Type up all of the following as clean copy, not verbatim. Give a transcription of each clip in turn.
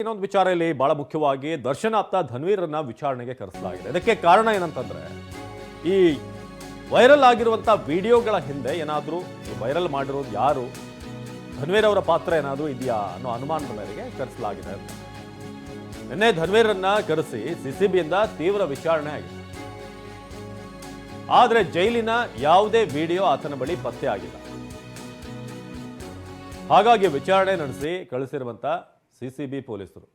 ಇನ್ನೊಂದು ವಿಚಾರ ಇಲ್ಲಿ ಬಹಳ ಮುಖ್ಯವಾಗಿ ದರ್ಶನ್ ಆಪ್ತ ಧನ್ವೀರನ್ನ ವಿಚಾರಣೆಗೆ ಕರೆಸಲಾಗಿದೆ. ಇದಕ್ಕೆ ಕಾರಣ ಏನಂತಂದ್ರೆ ಈ ವೈರಲ್ ಆಗಿರುವಂತ ವಿಡಿಯೋಗಳ ಹಿಂದೆ ಏನಾದರೂ ವೈರಲ್ ಮಾಡಿರೋದು ಯಾರು, ಧನ್ವೀರ್ ಅವರ ಪಾತ್ರ ಏನಾದರೂ ಇದೆಯಾ ಅನ್ನೋ ಅನುಮಾನದ ಮೇರೆಗೆ ಕರೆಸಲಾಗಿದೆ. ನಿನ್ನೆ ಧನ್ವೀರನ್ನ ಕರೆಸಿ ಸಿಸಿಬಿಯಿಂದ ತೀವ್ರ ವಿಚಾರಣೆ ಆಗಿದೆ. ಆದರೆ ಜೈಲಿನ ಯಾವುದೇ ವಿಡಿಯೋ ಆತನ ಬಳಿ ಪತ್ತೆ ಆಗಿಲ್ಲ. ಹಾಗಾಗಿ ವಿಚಾರಣೆ ನಡೆಸಿ ಕಳಿಸಿರುವಂತ ಸಿಸಿಬಿ ಪೊಲೀಸರು.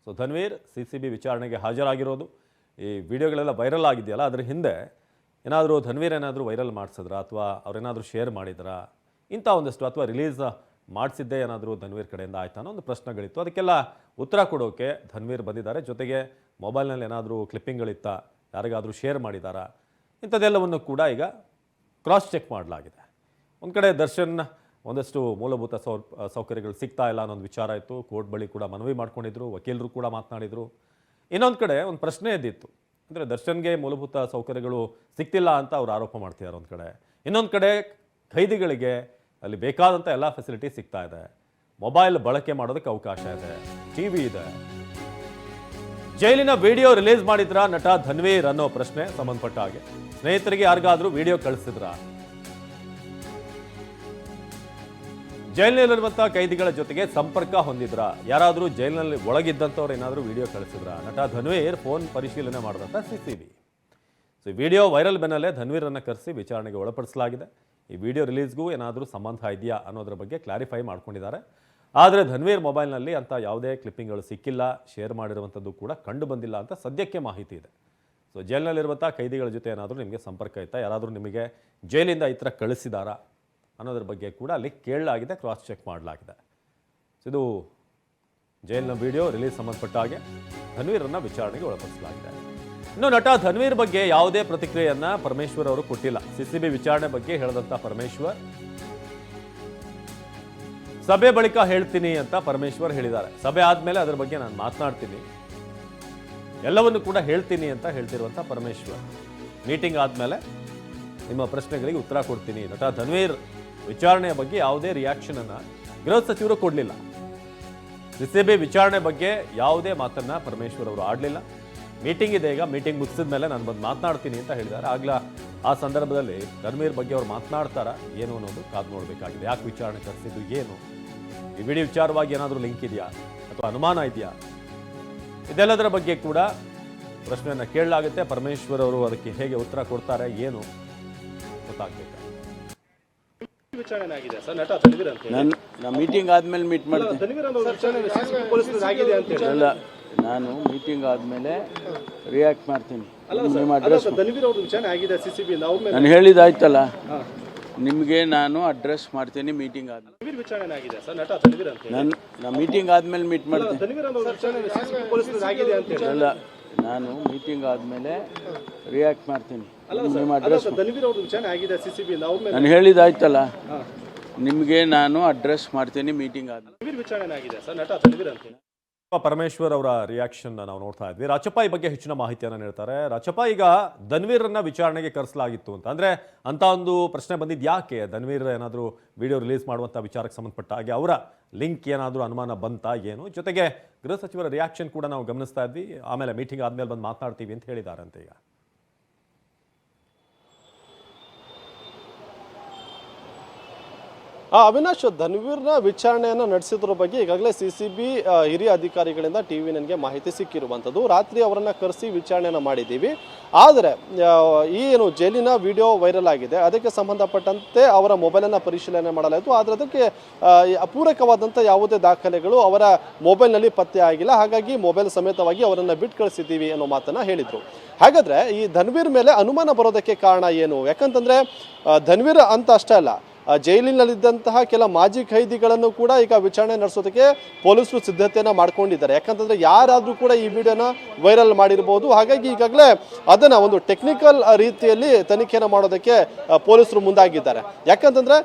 ಸೊ ಧನ್ವೀರ್ ಸಿಸಿಬಿ ವಿಚಾರಣೆಗೆ ಹಾಜರಾಗಿರೋದು, ಈ ವಿಡಿಯೋಗಳೆಲ್ಲ ವೈರಲ್ ಆಗಿದೆಯಲ್ಲ, ಅದ್ರ ಹಿಂದೆ ಏನಾದರೂ ಧನ್ವೀರ್ ಏನಾದರೂ ವೈರಲ್ ಮಾಡಿಸಿದ್ರಾ ಅಥವಾ ಅವ್ರೇನಾದರೂ ಶೇರ್ ಮಾಡಿದ್ರಾ ಇಂಥ ಒಂದಷ್ಟು, ಅಥವಾ ರಿಲೀಸ್ ಮಾಡಿಸಿದ್ದೇ ಏನಾದರೂ ಧನ್ವೀರ್ ಕಡೆಯಿಂದ ಆಯ್ತಾ ಅನ್ನೋ ಒಂದು ಪ್ರಶ್ನೆಗಳಿತ್ತು. ಅದಕ್ಕೆಲ್ಲ ಉತ್ತರ ಕೊಡೋಕೆ ಧನ್ವೀರ್ ಬಂದಿದ್ದಾರೆ. ಜೊತೆಗೆ ಮೊಬೈಲ್ನಲ್ಲಿ ಏನಾದರೂ ಕ್ಲಿಪ್ಪಿಂಗ್ಗಳಿತ್ತ, ಯಾರಿಗಾದರೂ ಶೇರ್ ಮಾಡಿದಾರಾ, ಇಂಥದ್ದೆಲ್ಲವನ್ನು ಕೂಡ ಈಗ ಕ್ರಾಸ್ ಚೆಕ್ ಮಾಡಲಾಗಿದೆ. ಒಂದು ಕಡೆ ದರ್ಶನ್ ಒಂದಷ್ಟು ಮೂಲಭೂತ ಸೌಕರ್ಯಗಳು ಸಿಗ್ತಾ ಇಲ್ಲ ಅನ್ನೋ ಒಂದು ವಿಚಾರ ಇತ್ತು. ಕೋರ್ಟ್ ಬಳಿ ಕೂಡ ಮನವಿ ಮಾಡ್ಕೊಂಡಿದ್ರು, ವಕೀಲರು ಕೂಡ ಮಾತನಾಡಿದರು. ಇನ್ನೊಂದು ಕಡೆ ಒಂದು ಪ್ರಶ್ನೆ ಎದ್ದಿತ್ತು, ಅಂದರೆ ದರ್ಶನ್ಗೆ ಮೂಲಭೂತ ಸೌಕರ್ಯಗಳು ಸಿಗ್ತಿಲ್ಲ ಅಂತ ಅವ್ರು ಆರೋಪ ಮಾಡ್ತಿದ್ದಾರೆ ಒಂದು ಕಡೆ. ಇನ್ನೊಂದು ಕಡೆ ಖೈದಿಗಳಿಗೆ ಅಲ್ಲಿ ಬೇಕಾದಂಥ ಎಲ್ಲ ಫೆಸಿಲಿಟಿ ಸಿಗ್ತಾ ಇದೆ, ಮೊಬೈಲ್ ಬಳಕೆ ಮಾಡೋದಕ್ಕೆ ಅವಕಾಶ ಇದೆ, ಟಿವಿ ಇದೆ. ಜೈಲಿನ ವಿಡಿಯೋ ರಿಲೀಸ್ ಮಾಡಿದ್ರ ನಟ ಧನ್ವೀರ್ ಅನ್ನೋ ಪ್ರಶ್ನೆ ಸಂಬಂಧಪಟ್ಟ ಹಾಗೆ ಸ್ನೇಹಿತರಿಗೆ ಯಾರಿಗಾದ್ರೂ ವಿಡಿಯೋ ಕಳಿಸಿದ್ರ, ಜೈಲಿನಲ್ಲಿರುವಂತಹ ಕೈದಿಗಳ ಜೊತೆಗೆ ಸಂಪರ್ಕ ಹೊಂದಿದ್ರ, ಯಾರಾದರೂ ಜೈಲಿನಲ್ಲಿ ಒಳಗಿದ್ದಂಥವ್ರು ಏನಾದರೂ ವಿಡಿಯೋ ಕಳಿಸಿದ್ರ, ನಟ ಧನ್ವೀರ್ ಫೋನ್ ಪರಿಶೀಲನೆ ಮಾಡಿದಂಥ ಸಿಸಿಬಿ. ಸೊ ಈ ವಿಡಿಯೋ ವೈರಲ್ ಬೆನ್ನಲ್ಲೇ ಧನ್ವೀರನ್ನ ಕರೆಸಿ ವಿಚಾರಣೆಗೆ ಒಳಪಡಿಸಲಾಗಿದೆ. ಈ ವಿಡಿಯೋ ರಿಲೀಸ್ಗೂ ಏನಾದರೂ ಸಂಬಂಧ ಇದೆಯಾ ಅನ್ನೋದ್ರ ಬಗ್ಗೆ ಕ್ಲಾರಿಫೈ ಮಾಡ್ಕೊಂಡಿದ್ದಾರೆ. ಆದರೆ ಧನ್ವೀರ್ ಮೊಬೈಲ್ನಲ್ಲಿ ಅಂತ ಯಾವುದೇ ಕ್ಲಿಪ್ಪಿಂಗ್ಗಳು ಸಿಕ್ಕಿಲ್ಲ, ಶೇರ್ ಮಾಡಿರುವಂಥದ್ದು ಕೂಡ ಕಂಡು ಬಂದಿಲ್ಲ ಅಂತ ಸದ್ಯಕ್ಕೆ ಮಾಹಿತಿ ಇದೆ. ಸೊ ಜೈಲಿನಲ್ಲಿರುವಂಥ ಕೈದಿಗಳ ಜೊತೆ ಏನಾದರೂ ನಿಮಗೆ ಸಂಪರ್ಕ ಇತ್ತಾ, ಯಾರಾದರೂ ನಿಮಗೆ ಜೈಲಿಂದ ಈ ಥರ ಕಳಿಸಿದಾರಾ ಅನ್ನೋದ್ರ ಬಗ್ಗೆ ಕೂಡ ಅಲ್ಲಿ ಕೇಳಲಾಗಿದೆ, ಕ್ರಾಸ್ ಚೆಕ್ ಮಾಡಲಾಗಿದೆ. ಇದು ಜೈಲಿನ ವಿಡಿಯೋ ರಿಲೀಸ್ ಸಂಬಂಧಪಟ್ಟ ಹಾಗೆ ಧನ್ವೀರನ್ನ ವಿಚಾರಣೆಗೆ ಒಳಪಡಿಸಲಾಗಿದೆ. ಇನ್ನು ನಟ ಧನ್ವೀರ್ ಬಗ್ಗೆ ಯಾವುದೇ ಪ್ರತಿಕ್ರಿಯೆಯನ್ನ ಪರಮೇಶ್ವರ್ ಅವರು ಕೊಟ್ಟಿಲ್ಲ. ಸಿಸಿಬಿ ವಿಚಾರಣೆ ಬಗ್ಗೆ ಹೇಳಿದಂತ ಪರಮೇಶ್ವರ್, ಸಭೆ ಬಳಿಕ ಹೇಳ್ತೀನಿ ಅಂತ ಪರಮೇಶ್ವರ್ ಹೇಳಿದ್ದಾರೆ. ಸಭೆ ಆದ್ಮೇಲೆ ಅದರ ಬಗ್ಗೆ ನಾನು ಮಾತನಾಡ್ತೀನಿ, ಎಲ್ಲವನ್ನು ಕೂಡ ಹೇಳ್ತೀನಿ ಅಂತ ಹೇಳ್ತಿರುವಂತ ಪರಮೇಶ್ವರ್, ಮೀಟಿಂಗ್ ಆದ್ಮೇಲೆ ನಿಮ್ಮ ಪ್ರಶ್ನೆಗಳಿಗೆ ಉತ್ತರ ಕೊಡ್ತೀನಿ. ನಟ ಧನ್ವೀರ್ ವಿಚಾರಣೆಯ ಬಗ್ಗೆ ಯಾವುದೇ ರಿಯಾಕ್ಷನ್ ಅನ್ನ ಗೃಹ ಸಚಿವರು ಕೊಡಲಿಲ್ಲ. ಸಿಸಿಬಿ ವಿಚಾರಣೆ ಬಗ್ಗೆ ಯಾವುದೇ ಮಾತನ್ನ ಪರಮೇಶ್ವರ್ ಅವರು ಆಡಲಿಲ್ಲ. ಮೀಟಿಂಗ್ ಇದೆ, ಈಗ ಮೀಟಿಂಗ್ ಮುಗಿಸಿದ ಮೇಲೆ ನಾನು ಬಂದು ಮಾತನಾಡ್ತೀನಿ ಅಂತ ಹೇಳಿದ್ದಾರೆ. ಆಗ್ಲ ಆ ಸಂದರ್ಭದಲ್ಲಿ ಧನ್ವೀರ್ ಬಗ್ಗೆ ಅವ್ರು ಮಾತನಾಡ್ತಾರಾ ಏನು ಅನ್ನೋದು ಕಾದು ನೋಡಬೇಕಾಗಿದೆ. ಯಾಕೆ ವಿಚಾರಣೆ ಕರೆಸಿದ್ದು, ಏನು ಈ ವಿಡಿಯೋ ವಿಚಾರವಾಗಿ ಏನಾದರೂ ಲಿಂಕ್ ಇದೆಯಾ ಅಥವಾ ಅನುಮಾನ ಇದೆಯಾ, ಇದೆಲ್ಲದರ ಬಗ್ಗೆ ಕೂಡ ಪ್ರಶ್ನೆಯನ್ನು ಕೇಳಲಾಗುತ್ತೆ. ಪರಮೇಶ್ವರ್ ಅವರು ಅದಕ್ಕೆ ಹೇಗೆ ಉತ್ತರ ಕೊಡ್ತಾರೆ ಏನು ಗೊತ್ತಾಗಬೇಕು. ಮೀಟಿಂಗ್ ಆದ್ಮೇಲೆ ಮೀಟ್ ಮಾಡ್ತೀನಿ. ನಾನು ಮೀಟಿಂಗ್ ಆದ್ಮೇಲೆ ರಿಯಾಕ್ಟ್ ಮಾಡ್ತೀನಿ. ನಾನು ಹೇಳಿದಾಯ್ತಲ್ಲ, ನಿಮಗೆ ನಾನು ಅಡ್ರೆಸ್ ಮಾಡ್ತೀನಿ ಮೀಟಿಂಗ್ ಆದ್ಮೇಲೆ. ನಾನು ಮೀಟಿಂಗ್ ಆದ್ಮೇಲೆ ಮೀಟ್ ಮಾಡ್ತೀನಿ. ಅಲ್ಲ, ನಾನು ಮೀಟಿಂಗ್ ಆದ್ಮೇಲೆ ರಿಯಾಕ್ಟ್ ಮಾಡ್ತೀನಿ. ನಿಮ್ಮ ಅಡ್ರೆಸ್ ನಾನು ಹೇಳಿದಾಯ್ತಲ್ಲ, ನಿಮಗೆ ನಾನು ಅಡ್ರೆಸ್ ಮಾಡ್ತೀನಿ ಮೀಟಿಂಗ್ ಆದ್ಮೇಲೆ. ಪರಮೇಶ್ವರ್ ಅವರ ರಿಯಾಕ್ಷನ್ ನಾವು ನೋಡ್ತಾ ಇದ್ವಿ. ರಾಚಪ್ಪ ಈ ಬಗ್ಗೆ ಹೆಚ್ಚಿನ ಮಾಹಿತಿಯನ್ನು ನೀಡ್ತಾರೆ. ರಾಚಪ್ಪ, ಈಗ ಧನ್ವೀರನ್ನ ವಿಚಾರಣೆಗೆ ಕರೆಸಲಾಗಿತ್ತು ಅಂತ ಅಂದ್ರೆ ಅಂತ ಒಂದು ಪ್ರಶ್ನೆ ಬಂದಿದ್ದು ಯಾಕೆ? ಧನ್ವೀರ್ ಏನಾದರೂ ವಿಡಿಯೋ ರಿಲೀಸ್ ಮಾಡುವಂಥ ವಿಚಾರಕ್ಕೆ ಸಂಬಂಧಪಟ್ಟ ಹಾಗೆ ಅವರ ಲಿಂಕ್ ಏನಾದರೂ ಅನುಮಾನ ಬಂತಾ ಏನು? ಜೊತೆಗೆ ಗೃಹ ಸಚಿವರ ರಿಯಾಕ್ಷನ್ ಕೂಡ ನಾವು ಗಮನಿಸ್ತಾ ಇದ್ವಿ. ಆಮೇಲೆ ಮೀಟಿಂಗ್ ಆದ್ಮೇಲೆ ಬಂದು ಮಾತನಾಡ್ತೀವಿ ಅಂತ ಹೇಳಿದಾರಂತೆ. ಈಗ ಅವಿನಾಶ್, ಧನ್ವೀರ್ನ ವಿಚಾರಣೆಯನ್ನು ನಡೆಸಿದ್ರ ಬಗ್ಗೆ ಈಗಾಗಲೇ ಸಿಸಿಬಿ ಹಿರಿಯ ಅಧಿಕಾರಿಗಳಿಂದ ಟಿವಿ ನನಗೆ ಮಾಹಿತಿ ಸಿಕ್ಕಿರುವಂಥದ್ದು. ರಾತ್ರಿ ಅವರನ್ನು ಕರೆಸಿ ವಿಚಾರಣೆಯನ್ನು ಮಾಡಿದ್ದೀವಿ. ಆದರೆ ಏನು ಜೈಲಿನ ವಿಡಿಯೋ ವೈರಲ್ ಆಗಿದೆ, ಅದಕ್ಕೆ ಸಂಬಂಧಪಟ್ಟಂತೆ ಅವರ ಮೊಬೈಲನ್ನು ಪರಿಶೀಲನೆ ಮಾಡಲಾಯಿತು. ಆದರೆ ಅದಕ್ಕೆ ಪೂರಕವಾದಂಥ ಯಾವುದೇ ದಾಖಲೆಗಳು ಅವರ ಮೊಬೈಲ್ನಲ್ಲಿ ಪತ್ತೆ ಆಗಿಲ್ಲ. ಹಾಗಾಗಿ ಮೊಬೈಲ್ ಸಮೇತವಾಗಿ ಅವರನ್ನು ಬಿಟ್ಟು ಕಳಿಸಿದ್ದೀವಿ ಅನ್ನೋ ಮಾತನ್ನು ಹೇಳಿದರು. ಹಾಗಾದರೆ ಈ ಧನ್ವೀರ್ ಮೇಲೆ ಅನುಮಾನ ಬರೋದಕ್ಕೆ ಕಾರಣ ಏನು? ಯಾಕಂತಂದರೆ ಧನ್ವೀರ್ ಅಂತ ಅಷ್ಟೇ ಅಲ್ಲ, ಜೈಲಿನಲ್ಲಿದ್ದಂತಹ ಕೆಲ ಮಾಜಿ ಖೈದಿಗಳನ್ನು ಕೂಡ ಈಗ ವಿಚಾರಣೆ ನಡೆಸೋದಕ್ಕೆ ಪೊಲೀಸರು ಸಿದ್ಧತೆಯನ್ನು ಮಾಡ್ಕೊಂಡಿದ್ದಾರೆ. ಯಾಕಂತಂದ್ರೆ ಯಾರಾದರೂ ಕೂಡ ಈ ವಿಡಿಯೋನ ವೈರಲ್ ಮಾಡಿರ್ಬೋದು. ಹಾಗಾಗಿ ಈಗಾಗಲೇ ಅದನ್ನು ಒಂದು ಟೆಕ್ನಿಕಲ್ ರೀತಿಯಲ್ಲಿ ತನಿಖೆಯನ್ನು ಮಾಡೋದಕ್ಕೆ ಪೊಲೀಸರು ಮುಂದಾಗಿದ್ದಾರೆ. ಯಾಕಂತಂದ್ರೆ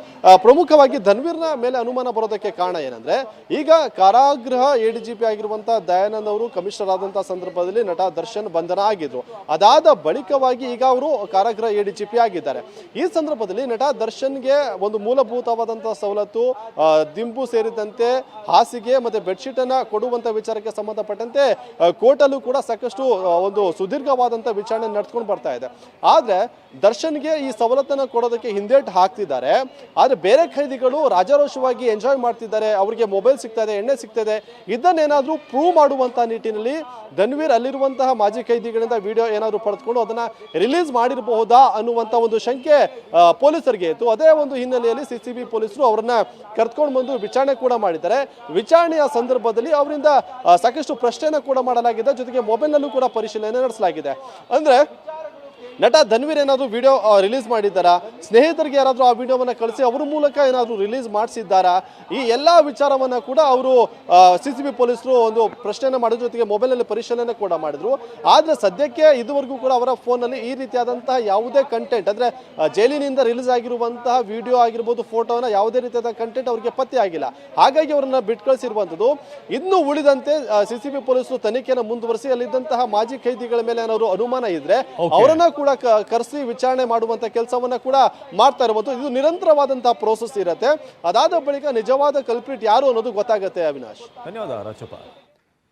ಪ್ರಮುಖವಾಗಿ ಧನ್ವೀರ್ನ ಮೇಲೆ ಅನುಮಾನ ಬರೋದಕ್ಕೆ ಕಾರಣ ಏನಂದ್ರೆ, ಈಗ ಕಾರಾಗೃಹ ADGP ಆಗಿರುವಂಥ ದಯಾನಂದ್ ಅವರು ಕಮಿಷನರ್ ಆದಂತಹ ಸಂದರ್ಭದಲ್ಲಿ ನಟ ದರ್ಶನ್ ಬಂಧನ ಆಗಿದ್ರು. ಅದಾದ ಬಳಿಕವಾಗಿ ಈಗ ಅವರು ಕಾರಾಗೃಹ ADGP ಆಗಿದ್ದಾರೆ. ಈ ಸಂದರ್ಭದಲ್ಲಿ ನಟ ದರ್ಶನ್ಗೆ ಒಂದು ಮೂಲಭೂತವಾದಂತಹ ಸವಲತ್ತು, ದಿಂಬು ಸೇರಿದಂತೆ ಹಾಸಿಗೆ ಮತ್ತೆ ಬೆಡ್ಶೀಟ್ ಅನ್ನ ಕೊಡುವಂತ ವಿಚಾರಕ್ಕೆ ಸಂಬಂಧಪಟ್ಟಂತೆ ಕೋರ್ಟಲ್ಲೂ ಕೂಡ ಸಾಕಷ್ಟು ಒಂದು ಸುದೀರ್ಘವಾದಂತಹ ವಿಚಾರಣೆ ನಡೆದುಕೊಂಡು ಬರ್ತಾ ಇದೆ. ಆದ್ರೆ ದರ್ಶನ್ಗೆ ಈ ಸವಲತ್ತನ್ನ ಕೊಡೋದಕ್ಕೆ ಹಿಂದೇಟು ಹಾಕ್ತಿದ್ದಾರೆ. ಆದ್ರೆ ಬೇರೆ ಖೈದಿಗಳು ರಾಜಾರೋಷವಾಗಿ ಎಂಜಾಯ್ ಮಾಡ್ತಿದ್ದಾರೆ, ಅವರಿಗೆ ಮೊಬೈಲ್ ಸಿಗ್ತಾ ಇದೆ, ಎಣ್ಣೆ ಸಿಗ್ತಾ ಇದೆ. ಇದನ್ನೇನಾದ್ರೂ ಪ್ರೂವ್ ಮಾಡುವಂತಹ ನಿಟ್ಟಿನಲ್ಲಿ ಧನ್ವೀರ್ ಅಲ್ಲಿರುವಂತಹ ಮಾಜಿ ಖೈದಿಗಳಿಂದ ವಿಡಿಯೋ ಏನಾದ್ರು ಪಡೆದುಕೊಂಡು ಅದನ್ನ ರಿಲೀಸ್ ಮಾಡಿರಬಹುದಾ ಅನ್ನುವಂತ ಒಂದು ಶಂಕೆ ಪೊಲೀಸರಿಗೆ ಇತ್ತು. ಅದೇ ಒಂದು ಹಿನ್ನೆಲೆಯಲ್ಲಿ ಸಿಸಿಬಿ ಪೊಲೀಸರು ಅವರನ್ನ ಕರೆದುಕೊಂಡು ಬಂದು ವಿಚಾರಣೆ ಕೂಡ ಮಾಡಿದ್ದಾರೆ. ವಿಚಾರಣೆಯ ಸಂದರ್ಭದಲ್ಲಿ ಅವರಿಂದ ಸಾಕಷ್ಟು ಪ್ರಶ್ನೆನ ಕೂಡ ಮಾಡಲಾಗಿದೆ, ಜೊತೆಗೆ ಮೊಬೈಲ್ನಲ್ಲೂ ಕೂಡ ಪರಿಶೀಲನೆ ನಡೆಸಲಾಗಿದೆ. ಅಂದ್ರೆ ನಟ ಧನ್ವೀರ್ ಏನಾದರೂ ವಿಡಿಯೋ ರಿಲೀಸ್ ಮಾಡಿದ್ದಾರಾ, ಸ್ನೇಹಿತರಿಗೆ ಯಾರಾದರೂ ಆ ವಿಡಿಯೋವನ್ನು ಕಳಿಸಿ ಅವ್ರ ಮೂಲಕ ಏನಾದರೂ ರಿಲೀಸ್ ಮಾಡಿಸಿದ್ದಾರಾ, ಈ ಎಲ್ಲ ವಿಚಾರವನ್ನು ಕೂಡ ಅವರು ಸಿಸಿಬಿ ಪೊಲೀಸರು ಒಂದು ಪ್ರಶ್ನೆಯನ್ನು ಮಾಡಿದ್ರು, ಜೊತೆಗೆ ಮೊಬೈಲ್ನಲ್ಲಿ ಪರಿಶೀಲನೆ ಕೂಡ ಮಾಡಿದ್ರು. ಆದರೆ ಸದ್ಯಕ್ಕೆ ಇದುವರೆಗೂ ಕೂಡ ಅವರ ಫೋನಲ್ಲಿ ಈ ರೀತಿಯಾದಂತಹ ಯಾವುದೇ ಕಂಟೆಂಟ್, ಅಂದರೆ ಜೈಲಿನಿಂದ ರಿಲೀಸ್ ಆಗಿರುವಂತಹ ವಿಡಿಯೋ ಆಗಿರ್ಬೋದು, ಫೋಟೋನ ಯಾವುದೇ ರೀತಿಯಾದ ಕಂಟೆಂಟ್ ಅವರಿಗೆ ಪತ್ತೆ ಆಗಿಲ್ಲ. ಹಾಗಾಗಿ ಅವರನ್ನ ಬಿಟ್ಟು ಕಳಿಸಿರುವಂಥದ್ದು. ಇನ್ನು ಉಳಿದಂತೆ ಸಿಸಿಬಿ ಪೊಲೀಸರು ತನಿಖೆಯನ್ನು ಮುಂದುವರಿಸಿ ಅಲ್ಲಿದ್ದಂತಹ ಮಾಜಿ ಖೈದಿಗಳ ಮೇಲೆ ಏನಾದ್ರು ಅನುಮಾನ ಇದ್ರೆ ಅವರನ್ನ ಕೂಡ ಕರೆಸಿ ವಿಚಾರಣೆ ಮಾಡುವಂತ ಕೆಲಸವನ್ನ ಕೂಡ ಮಾಡ್ತಾ ಇರುವಂತ. ಇದು ನಿರಂತರವಾದಂತಹ ಪ್ರೋಸೆಸ್ ಇರುತ್ತೆ. ಅದಾದ ಬಳಿಕ ನಿಜವಾದ ಕಲ್ಪ್ರಿಟ್ ಯಾರು ಅನ್ನೋದು ಗೊತ್ತಾಗುತ್ತೆ. ಅವಿನಾಶ್, ಧನ್ಯವಾದ ರಾಜಪ್ಪ.